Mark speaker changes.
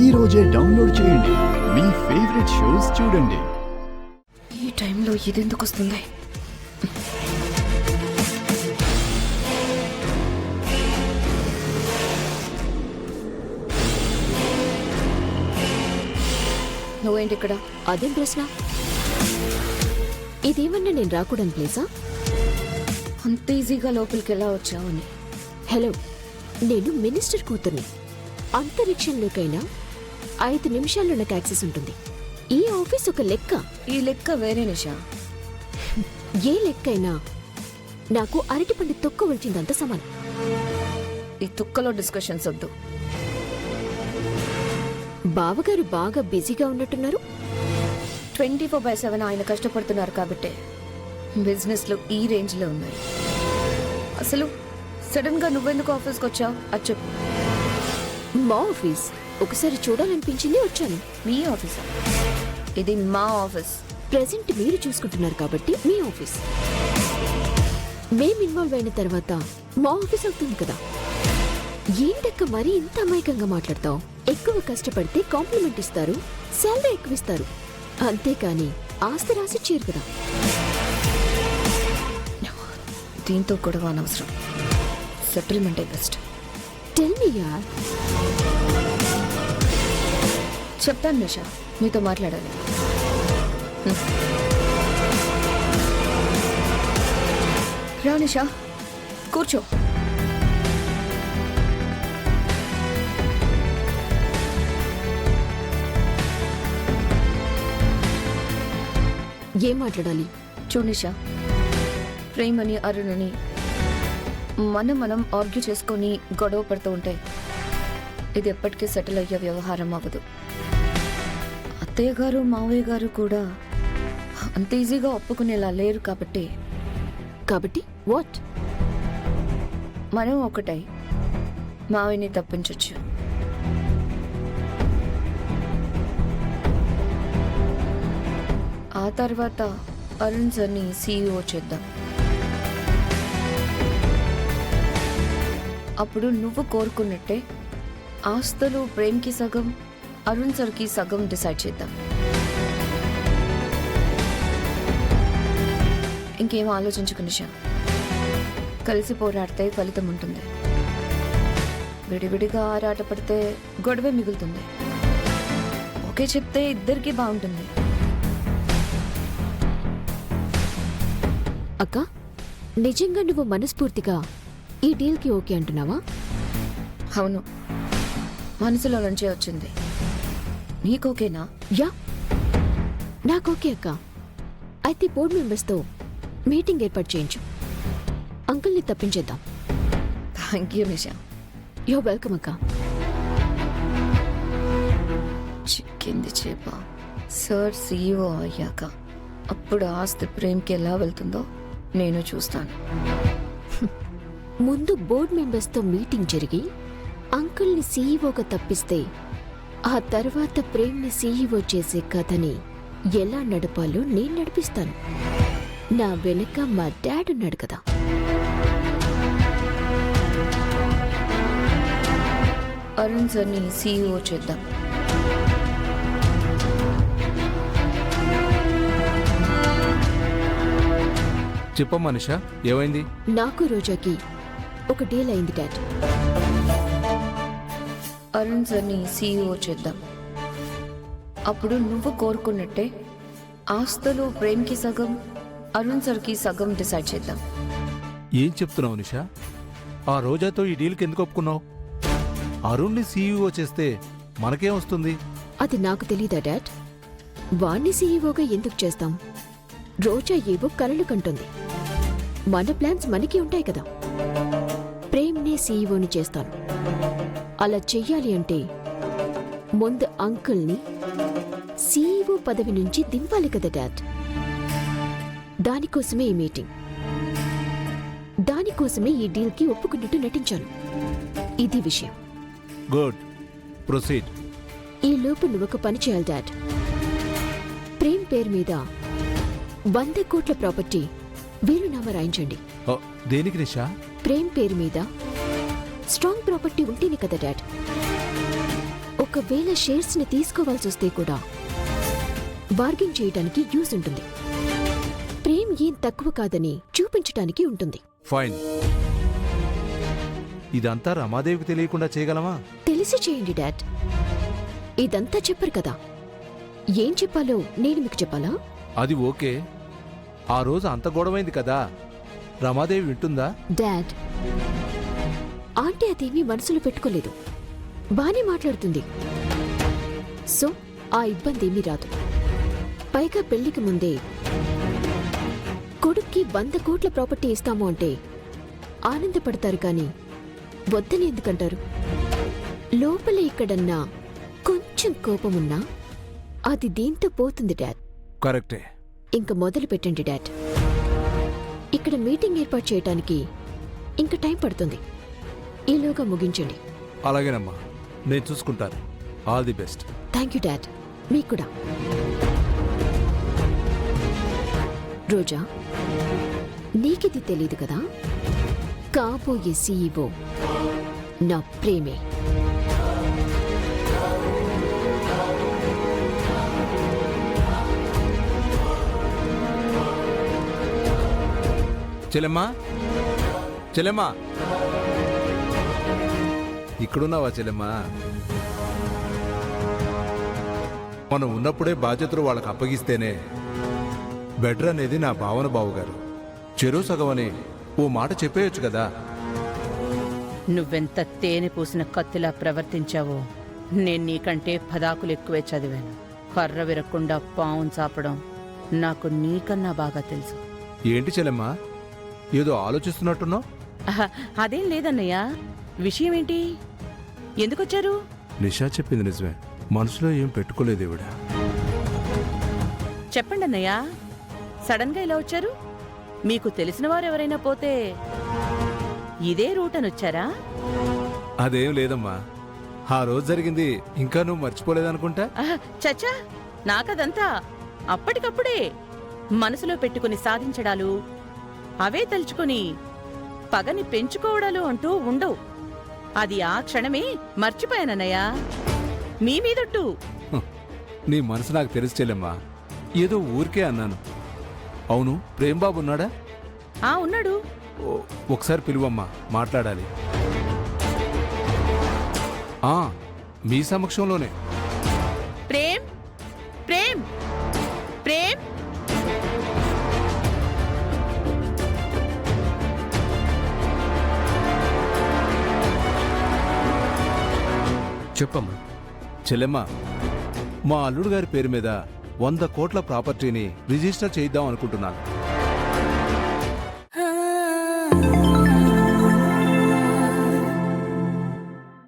Speaker 1: ఈ రోజే డౌన్లోడ్ చేయండి. మీ ఫేవరెట్ షోస్ చూడండి.
Speaker 2: ఈ టైంలో ఇదెందుకు వస్తుంది? నువ్వేంటి ఇక్కడ?
Speaker 3: అదేం ప్రశ్న? ఇదేమన్నా నేను రాకూడని ప్లేసా?
Speaker 2: అంత ఈజీగా లోపలికి ఎలా వచ్చావని.
Speaker 3: హలో, నేను మినిస్టర్ కూతుర్ని. అంతరిక్షంలోకైనా 5 నిమిషాల్లో నాకు యాక్సెస్ ఉంటుంది. ఈ ఆఫీస్ ఒక లెక్క.
Speaker 2: ఈ లెక్క వేరే నిషా.
Speaker 3: ఏ లెక్కైనా నాకు అరటిపండు తొక్క వచ్చిందంత సమానం.
Speaker 2: ఈ తుక్కలో డిస్కషన్స్ వద్దు.
Speaker 3: బావగారు బాగా బిజీగా ఉన్నట్టున్నారు.
Speaker 2: 24/7 ఆయన కష్టపడుతున్నారు కాబట్టే బిజినెస్లు ఈ రేంజ్లో ఉన్నాయి. అసలు సడన్గా నువ్వెందుకు ఆఫీస్కి వచ్చావు అది చెప్పు.
Speaker 3: మా ఆఫీస్ ఒకసారి చూడాలనిపించింది, వచ్చాను.
Speaker 2: మీ ఆఫీసా? ఇది మా ఆఫీస్.
Speaker 3: ప్రెజెంట్ మీరు చూసుకుంటున్నారు కాబట్టి మీ ఆఫీస్. మేం ఇన్వాల్వ్ అయిన తర్వాత మా ఆఫీస్ అవుతుంది కదా. ఏంటక్క మరీ ఇంత అమాయకంగా మాట్లాడతావు? ఎక్కువ కష్టపడితే కాంప్లిమెంట్ ఇస్తారు, శాలరీ ఎక్కువ ఇస్తారు. అంతేకాని ఆస్తి రాసి ఇచ్చారు కదా.
Speaker 2: దీంతో గొడవ అనవసరం. సెటిల్మెంటే బెస్ట్.
Speaker 3: టెల్ మీ యార్.
Speaker 2: చెప్తాను నిషా, మీతో మాట్లాడాలి. రా నిషా, కూర్చో.
Speaker 3: ఏం మాట్లాడాలి?
Speaker 2: చూడు నిషా, ప్రేమ్ అని అరుణ్ అని మనం ఆర్గ్యూ చేసుకొని గొడవ పడుతూ ఉంటే ఇది ఎప్పటికీ సెటిల్ అయ్యే వ్యవహారం అవ్వదు. అత్తయ్య గారు మావయ్య గారు కూడా అంత ఈజీగా ఒప్పుకునేలా లేరు కాబట్టి
Speaker 3: వాట్?
Speaker 2: మనం ఒకటై మావయ్యని తప్పించొచ్చు. ఆ తర్వాత అరుణ్ సార్ని CEO చేద్దాం. అప్పుడు నువ్వు కోరుకున్నట్టే ఆస్తులు ప్రేమ్కి సగం, అరుణ్ సార్కి సగం డిసైడ్ చేద్దాం. ఇంకేం ఆలోచించుకు నిషా. కలిసి పోరాడితే ఫలితం ఉంటుంది. విడివిడిగా ఆరాట పడితే గొడవే మిగులుతుంది. ఓకే చెప్తే ఇద్దరికీ బాగుంటుంది.
Speaker 3: అక్క, నిజంగా నువ్వు మనస్ఫూర్తిగా ఈ డీల్కి ఓకే అంటున్నావా?
Speaker 2: అవును, మనసులో నుంచే వచ్చింది. నీకోకేనా?
Speaker 3: యా, నాకోకే అక్క. అయితే బోర్డు మెంబర్స్తో మీటింగ్ ఏర్పాటు చేయించు. అంకుల్ని తప్పించేద్దాం.
Speaker 2: Thank you Nisha.
Speaker 3: Yo welcome అక్క.
Speaker 2: చిక్కింది చేప. సార్ CEO అయ్యాక అప్పుడు ఆస్తి ప్రేమ్కి ఎలా వెళ్తుందో నేను చూస్తాను.
Speaker 3: ముందు బోర్డు మెంబర్స్తో మీటింగ్ జరిగి అంకుల్ని సీఈఓగా తప్పిస్తే ఆ తర్వాత ప్రేమ్ని CEO చేసే కథని ఎలా నడపాలో నేను నడిపిస్తాను. నా వెనుక మా డాడ్ ఉన్నాడు కదా.
Speaker 2: అరుణ్ సార్ని CEO చేద్దాం.
Speaker 4: చెప్పమ్మా నిషా, ఏమైంది?
Speaker 3: నాకు రోజాకి ఒక డీల్ అయింది డాడ్.
Speaker 2: అరుణ్ సార్ని CEO చేద్దాం. అప్పుడు నువ్వు కోరుకున్నట్టే ఆస్తులు ప్రేమ్కి సగం, అరుణ్ సార్కి సగం డిసైడ్ చేద్దాం.
Speaker 4: ఏం చెప్తున్నావు నిషా? ఆ రోజాతో ఈ డీల్కి ఎందుకు ఒప్పుకున్నావు? అరుణ్ని CEO చేస్తే మనకేం వస్తుంది?
Speaker 3: అది నాకు తెలీదా డాడ్? వాణ్ణి సీఈఓగా ఎందుకు చేస్తాం? రోజా ఏవో కలలు కంటుంది. మన ప్లాన్స్ మనకి ఉంటాయి కదా. ప్రేమ్నే సీఈఓని చేస్తాను. అలా చెయ్యాలి అంటే ముందు అంకుల్ని CEO పదవి నుంచి దింపాలి కదా డాడ్. దానికోసమే ఈ మీటింగ్, దానికోసమే ఈ డీల్కి ఒప్పుకున్నట్టు నటించాను. ఇది విషయం.
Speaker 4: Good, proceed.
Speaker 3: ఈ లోపు నువ్వొక పని చేయాలి డాడ్. ప్రేమ్ పేరు మీద 100 కోట్ల ప్రాపర్టీ వీలునామా రాయించండి.
Speaker 4: దేనికి నిషా?
Speaker 3: ప్రేమ్ పేరు మీద స్ట్రాంగ్ ప్రాపర్టీ ఉంటేనే కదా డాడ్. ఒక ఒకవేళ షేర్స్ ని తీసుకోవాల్సి వస్తే కూడా బార్గెన్ చేయడానికి యూస్ ఉంటుంది. ప్రేమ్ ఏం తక్కువ కాదని చూపించటానికి ఉంటుంది.
Speaker 4: ఫైన్. ఇదంతా రమాదేవికి తెలియకుండా చేయగలమా?
Speaker 3: తెలిసి చేయండి డాడ్. ఇదంతా చెప్పరు కదా, ఏం చెప్పాలో నేను మీకు చెప్పాలా?
Speaker 4: అది ఓకే. ఆ రోజు అంత గొడవైంది కదా, రమాదేవి వింటుందా?
Speaker 3: డాడ్, ఆంటీ అదేమీ మనసులో పెట్టుకోలేదు, బానే మాట్లాడుతుంది. సో ఆ ఇబ్బంది ఏమీ రాదు. పైగా పెళ్లికి ముందే కొడుక్కి 100 కోట్ల ప్రాపర్టీ ఇస్తాము అంటే ఆనందపడతారు కానీ వద్దని ఎందుకంటారు? లోపల ఇక్కడన్నా కొంచెం కోపమున్నా అది దీంతో పోతుంది డాడ్.
Speaker 4: కరెక్టే.
Speaker 3: ఇంక మొదలు పెట్టండి డాడ్. ఇక్కడ మీటింగ్ ఏర్పాటు చేయటానికి ఇంక టైం పడుతుంది. ఈలోగా ముగించండి.
Speaker 4: అలాగేనమ్మా, నేను చూసుకుంటాను. All the best.
Speaker 3: Thank you dad. మీకు కూడా. రోజా, నీకిది తెలీదు కదా, కాబోయే సీఈఓ నా ప్రేమే.
Speaker 4: చెల్లెమ్మా, చెల్లెమ్మా, ఇక్కడున్నావా చెల్లెమ్మా? మనం ఉన్నప్పుడే బాధ్యతలు వాళ్ళకి అప్పగిస్తేనే బెటర్ అనేది నా భావన బావుగారు. చెరువు సగం అని ఓ మాట చెప్పేయొచ్చు కదా.
Speaker 5: నువ్వెంత తేనె పూసిన కత్తిలా ప్రవర్తించావో నేను నీకంటే పదాకులు ఎక్కువే చదివాను. కర్ర విరక్కుండా పావును చాపడం నాకు నీకన్నా బాగా తెలుసు.
Speaker 4: ఏంటి చెల్లెమ్మా, ఏదో ఆలోచిస్తున్నట్టున్నావు?
Speaker 5: ఆహా, అదేం లేదన్నయ్య. విషయం ఏంటి? ఎందుకొచ్చారు?
Speaker 4: నిషా చెప్పింది నిజమే, మనసులో ఏం పెట్టుకోలేదు ఈవిడ.
Speaker 5: చెప్పండి అన్నయ్య, సడన్ గా ఇలా వచ్చారు? మీకు తెలిసిన వారు ఎవరైనా పోతే ఇదే రూట్ అని వచ్చారా?
Speaker 4: అదేం లేదమ్మా, ఆ రోజు జరిగింది ఇంకా నువ్వు మర్చిపోలేదనుకుంటా.
Speaker 5: ఆహా, చచ్చా, నాకదంతా అప్పటికప్పుడే మనసులో పెట్టుకుని సాధించడాలు, అవే తలుచుకుని పగని పెంచుకోవడాలు అంటూ ఉండవు. అది ఆ క్షణమే మర్చిపోయానన్నయ్యా. మీ మీదట్టు.
Speaker 4: నీ మనసు నాకు తెలుసు చెల్లెమ్మా, ఏదో ఊరికే అన్నాను. అవును, ప్రేమ్బాబు ఉన్నాడా?
Speaker 5: ఉన్నాడు.
Speaker 4: ఒకసారి పిలువమ్మా, మాట్లాడాలి. మీ సమక్షంలోనే.
Speaker 5: ప్రేమ్, ప్రేమ్, ప్రేమ్.
Speaker 1: చెప్పమ్మా.
Speaker 4: చెల్లెమ్మా, మా అల్లుడు గారి పేరు మీద 100 కోట్ల ప్రాపర్టీని రిజిస్టర్ చేద్దాం అనుకుంటున్నాను.